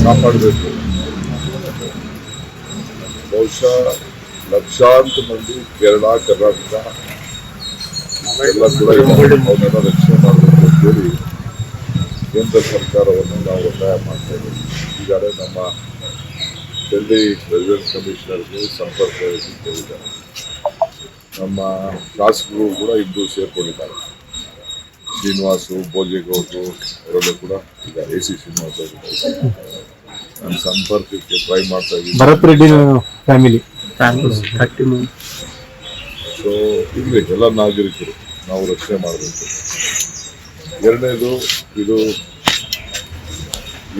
ಕಾಪಾಡಬೇಕು. ಬಹುಶಃ ಲಕ್ಷಾಂತರ ಮಂದಿ ಕೇರಳ, ಕರ್ನಾಟಕ ಎಲ್ಲ ಕೂಡ ಅವನ್ನೆಲ್ಲ ರಕ್ಷಣೆ ಮಾಡಬೇಕು ಅಂತೇಳಿ ಕೇಂದ್ರ ಸರ್ಕಾರವನ್ನು ನಾವು ಒತ್ತಾಯ ಮಾಡ್ತಾ ಇದ್ದೀವಿ. ಈಗಾಗಲೇ ನಮ್ಮ ಡೆಲ್ಲಿ ರೆಸಿಡೆನ್ಸ್ ಕಮಿಷನರ್ಗೆ ಸಂಪರ್ಕ ಕೇಳಿದ್ದಾರೆ. ನಮ್ಮ ಶಾಸಕರು ಕೂಡ ಇಂದು ಸೇರ್ಕೊಂಡಿದ್ದಾರೆ. ಶ್ರೀನಿವಾಸು, ಭೋಜೇಗೌಡರು ಅವರೆಲ್ಲ ಕೂಡ ಈಗ AC ಶ್ರೀನಿವಾಸ ಅವರು ನಾನು ಸಂಪರ್ಕಕ್ಕೆ ಟ್ರೈ ಮಾಡ್ತಾ ಇದ್ದೀನಿ. ಭರತ್ ರೆಡ್ಡಿ ಫ್ಯಾಮಿಲಿ. ಸೊ ಇಲ್ಲಿ ಎಲ್ಲ ನಾಗರಿಕರು ನಾವು ರಕ್ಷಣೆ ಮಾಡಬೇಕು. ಎರಡನೇದು, ಇದು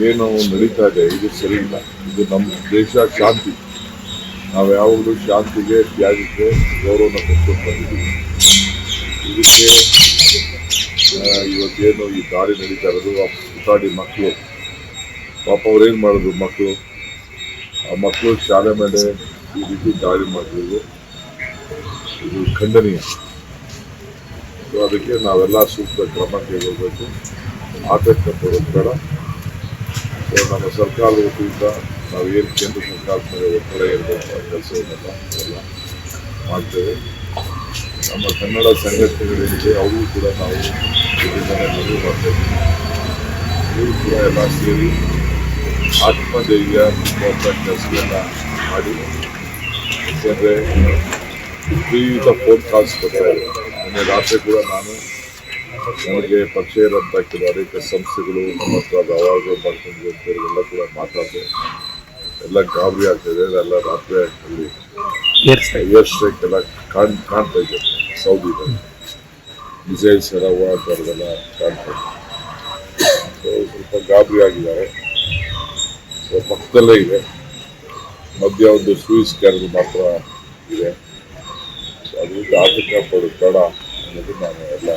ಏನು ನಡೀತಾ ಇದೆ ಇದು ಸರಿ ಇಲ್ಲ. ಇದು ನಮ್ಮ ದೇಶ ಶಾಂತಿ. ನಾವು ಯಾವಾಗಲೂ ಶಾಂತಿಗೆ, ತ್ಯಾಗಕ್ಕೆ ಗೌರವನ ಕೊಟ್ಕೊಂಡು ಬಂದಿದ್ದೀವಿ. ಇದಕ್ಕೆ ಇವತ್ತೇನು ಈ ದಾಳಿ ನಡೀತಾ ಇರೋದು, ಆ ಪುಟಾಡಿ ಮಕ್ಕಳು ಪಾಪ ಅವ್ರೇನು ಮಾಡೋದು ಮಕ್ಕಳು, ಆ ಮಕ್ಕಳು ಶಾಲೆ ಮೇಲೆ ಈ ರೀತಿ ದಾಳಿ ಮಾಡಿರೋದು ಇದು ಖಂಡನೀಯ. ಸೊ ಅದಕ್ಕೆ ನಾವೆಲ್ಲ ಸೂಕ್ತ ಕ್ರಮ ಕೈಗೊಳ್ಳಬೇಕು. ಆತಂಕ ಪಡೋದು ಬೇಡ. ಸೊ ನಮ್ಮ ಸರ್ಕಾರದ ವತಿಯಿಂದ ನಾವು ಏನು ಕೇಂದ್ರ ಸರ್ಕಾರದ ಮೇಲೆ ಒತ್ತಡ ಇರಬೇಕು ಆ ಕೆಲಸವನ್ನೆಲ್ಲ ಎಲ್ಲ ಮಾಡ್ತೇವೆ. ನಮ್ಮ ಕನ್ನಡ ಸಂಘಟನೆಗಳಿದೆ, ಅವು ಕೂಡ ನಾವು ಇದರಿಂದಲೇ ಮದುವೆ ಮಾಡ್ತೇವೆ. ಇವರು ಕೂಡ ಎಲ್ಲ ಸೇರಿ ಆತ್ಮಧೈರ್ಯ ತುಂಬುವಂಥ ಕೆಲಸಗಳನ್ನ ಮಾಡಿ. ಯಾಕೆಂದರೆ ವಿಪರೀತ ಫೋನ್ ಕಾಲ್ಸ್ ಬರ್ತಾ ಇದೆ. ನಿನ್ನೆ ರಾತ್ರಿ ಕೂಡ ನಾನು ನಮಗೆ ಪರಿಚಯ ಇರೋಂಥ ಕೆಲವು ಅನೇಕ ಸಂಸ್ಥೆಗಳು ನಮ್ಮ ಹತ್ರ ವ್ಯವಹಾರಗಳು ಮಾಡ್ಕೊಂಡು ಅಂತವರಿಗೆಲ್ಲ ಕೂಡ ಮಾತಾಡಿದೆ. ಎಲ್ಲ ಗಾಬರಿ ಆಗ್ತಾಯಿದೆ. ಎಲ್ಲ ರಾತ್ರಿ ಅಲ್ಲಿ ಏರ್ ಸ್ಟ್ರೈಕ್ ಎಲ್ಲ ಕಾಣ್ತಾ ಇದೆ. ಸೌದಿದಲ್ಲಿ ಮಿಸೈಲ್ಸ್ ಎಲ್ಲ ಓಡಾಡ್ತಾ ಇರೋದೆಲ್ಲ ಕಾಣ್ತಾ ಇದೆ. ಸೊ ಸ್ವಲ್ಪ ಗಾಬರಿ ಆಗಿದ್ದಾರೆ. ಸೊ ಪಕ್ಕದಲ್ಲೇ ಇದೆ, ಮಧ್ಯ ಒಂದು ಸೂಯಿಸ್ ಕ್ಯಾನಲ್ ಮಾತ್ರ ಇದೆ. ಸೊ ಅದರಿಂದ ಆತಂಕ ಪಡೋದು ಬೇಡ ಅನ್ನೋದು ನಾನು ಎಲ್ಲ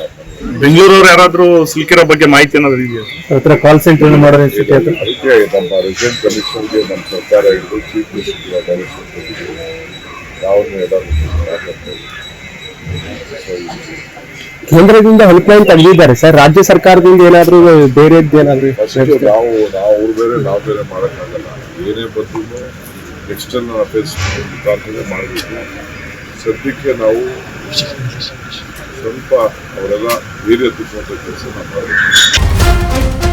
ಬೆಂಗಳೂರವ್ರು ಯಾರಾದ್ರೂ ಸಿಲ್ಕಿರೋ ಬಗ್ಗೆ ಮಾಹಿತಿ ಏನಾದ್ರು ಇದೆಯಾ? ಹತ್ರ ಕಾಲ್ ಸೆಂಟರ್ ಮಾಡೋ ಅದಕ್ಕೆ ನಮ್ಮ ರೆಸಿಡೆಂಟ್ ಕಮಿಷನರ್ಗೆ ನಮ್ಮ ಸರ್ಕಾರ ಹಿಡಿದು ಚೀಫ್ ಮಿನಿಸ್ಟರ್ಗೆ ಡೈರೆಕ್ಷನ್ ಕೊಟ್ಟಿದ್ದೀವಿ. ನಾವು ಎಲ್ಲ ಕೇಂದ್ರದಿಂದ ಹೆಲ್ಪ್ಲೈನ್ ತೆಗೆದಿದ್ದಾರೆ ಸರ್. ರಾಜ್ಯ ಸರ್ಕಾರದಿಂದ ಏನಾದರೂ ಬೇರೆದ್ದು ಏನಾದರೂ ನಾವು ಅವ್ರು ಬೇರೆ ನಾವು ಬೇರೆ ಮಾಡೋಕ್ಕಾಗಲ್ಲ. ಏನೇ ಬಂದ್ರೂ ಎಕ್ಸ್ಟರ್ನಲ್ ಅಫೇರ್ಸ್ ಮುಖಾಂತರ ಮಾಡಬೇಕು. ಸದ್ಯಕ್ಕೆ ನಾವು ಸ್ವಲ್ಪ ಅವರೆಲ್ಲ ಧೈರ್ಯ ತುಂಬುವಂಥ ಕೆಲಸ ಮಾಡಬೇಕು.